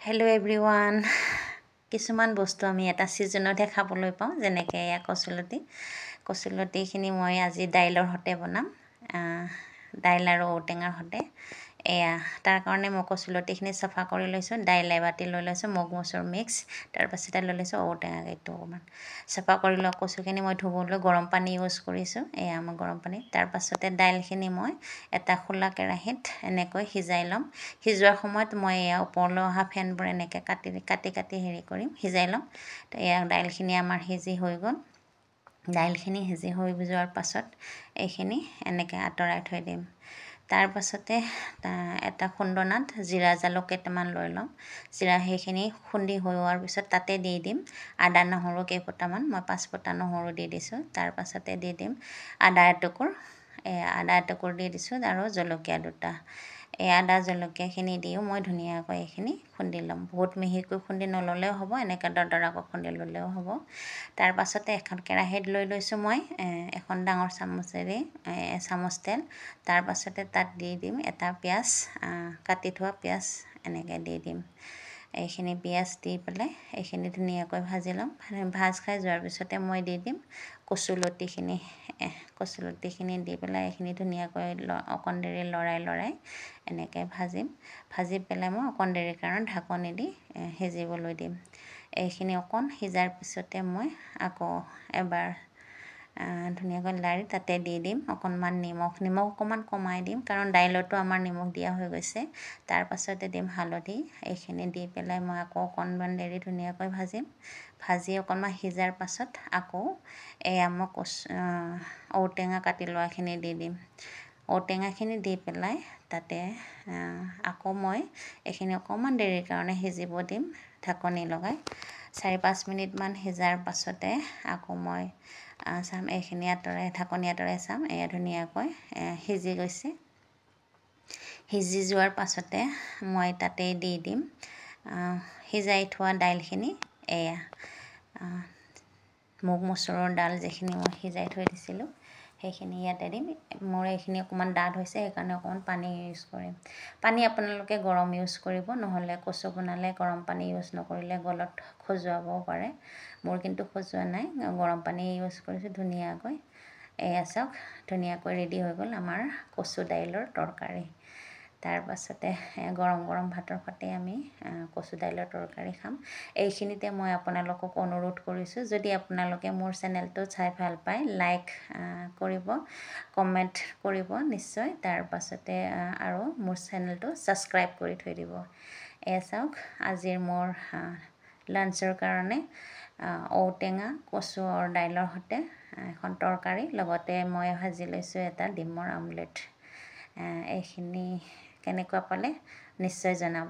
Hello everyone. কিছুমান বস্তু আমি এটা সিজনতে খাবলৈ পাওঁ যেনেকৈ এয়া কচুলতিখিনি মই আজি দাইলৰ হতে বনাম দাইল আৰু ঔটেঙাৰ হতে এয়া তাৰ কাৰণে মই কচুলতিখিনি সফা কৰি লৈছো দাইল এবাটি লৈ লৈছো মগ মসুৰ মিক্স তাৰ পাছতে লৈ লৈছো ঔটেঙা কেইটো অকমান সফা কৰি ল কচুখিনি মই ধুবলৈ গৰম পানী ইউজ কৰিছো এয়া মই গৰম পানী তাৰ পাছতে দাইলখিনি মই এটা খোলা কেৰাহীত এনেকৈ সিজাই লম সিজোৱাৰ সময়ত মই এয়া ওপৰলৈ অহা ফেনবোৰ এনেকৈ কাটি হেৰি কৰিম সিজাই লম তো এয়া দাইলখিনি আমাৰ সিজি হৈ গ'ল দাইলখিনি সিজি হৈ যোৱাৰ পাছত এইখিনি এনেকৈ আঁতৰাই থৈ দিম তাৰ পাছতে এটা খুন্দনাত জিৰা জালুক কেইটামান লৈ লম জিৰা সেইখিনি খুন্দি হোৱাৰ পিছত তাতে দি দিম আদা নহৰু কেইফোটামান মই 5 ফুটা নহৰু দি দিছো তাৰ পাছতে দি দিম আদা এটুকুৰ দি দিছো আৰু জলকীয়া দুটা এই আদা জলকীয়াখিনি দিও মই ধুনীয়াকৈ এইখিনি খুন্দি লম বহুত মিহিকৈ খুন্দি নললেও হ'ব এনেকৈ দৰদৰাকৈ খুন্দি ললেও হ'ব তাৰ পাছতে এখন কেৰাহীত লৈ লৈছো মই এখন ডাঙৰ চামুচেৰে চামুচ তেল তাৰ পাছতে তাত দি দিম এটা পিয়াজ কাটি থোৱা পিয়াজ এনেকৈ দি দিম এইখিনি পিয়াজ দি পেলাই এইখিনি ধুনীয়াকৈ ভাজি লম ভাজ খাই যোৱাৰ পিছতে মই দি দিম কচুলতিখিনি দি পেলাই এইখিনি ধুনীয়াকৈ অকণ দেৰি লৰাই এনেকৈ ভাজি পেলাই মই অকণ দেৰিৰ কাৰণে ঢাকনি দি সিজিবলৈ দিম এইখিনি অকণ সিজাৰ পিছতে মই আকৌ এবাৰ ধুনীয়াকৈ লাৰি তাতে দি দিম অকণমান নিমখ অকণমান কমাই দিম কাৰণ দাইলতো আমাৰ নিমখ দিয়া হৈ গৈছে তাৰ পাছতে দিম হালধি এইখিনি দি পেলাই মই আকৌ অকণমান দেৰি ধুনীয়াকৈ ভাজি অকণমান সিজাৰ পাছত আকৌ এয়া মই ঔটেঙা কাটি লোৱাখিনি দি দিম ঔটেঙাখিনি দি পেলাই তাতে আকৌ মই এইখিনি অকণমান দেৰিৰ কাৰণে সিজিব দিম ঢাকনি লগাই 4-5 মিনিটমান সিজাৰ পাছতে আকৌ মই চাম এইখিনি ঢাকনি আঁতৰাই চাম এয়া ধুনীয়াকৈ সিজি গৈছে সিজি যোৱাৰ পাছতে মই তাতে দি দিম সিজাই থোৱা দাইলখিনি এয়া মগ মসুৰৰ ডাল যিখিনি মই সিজাই থৈ দিছিলোঁ সেইখিনি ইয়াতে দিম মোৰ এইখিনি অকণমান ডাঠ হৈছে সেইকাৰণে অকণমান পানী ইউজ কৰিম পানী আপোনালোকে গৰম ইউজ কৰিব নহ'লে কচু বনালে গৰম পানী ইউজ নকৰিলে গলত খজুৱাবও পাৰে মোৰ কিন্তু খজুৱা নাই গৰম পানী ইউজ কৰিছোঁ ধুনীয়াকৈ এয়া চাওক ধুনীয়াকৈ ৰেডি হৈ গ'ল আমাৰ কচু দাইলৰ তৰকাৰী তাৰ পাছতে গৰম ভাতৰ সৈতে আমি কচু দাইলৰ তৰকাৰী খাম এইখিনিতে মই আপোনালোকক অনুৰোধ কৰিছোঁ যদি আপোনালোকে মোৰ চেনেলটো চাই ভাল পায় লাইক কৰিব কমেন্ট কৰিব নিশ্চয় তাৰ পাছতে আৰু মোৰ চেনেলটো সাবস্ক্ৰাইব কৰি থৈ দিব এয়া চাওক আজিৰ মোৰ লাঞ্চৰ কাৰণে ঔটেঙা কচু আৰু দাইলৰ সৈতে এখন তৰকাৰী লগতে মই ভাজি লৈছোঁ এটা ডিমৰ আমলেট এইখিনি কেনেকুৱা পালে নিশ্চয় জনাব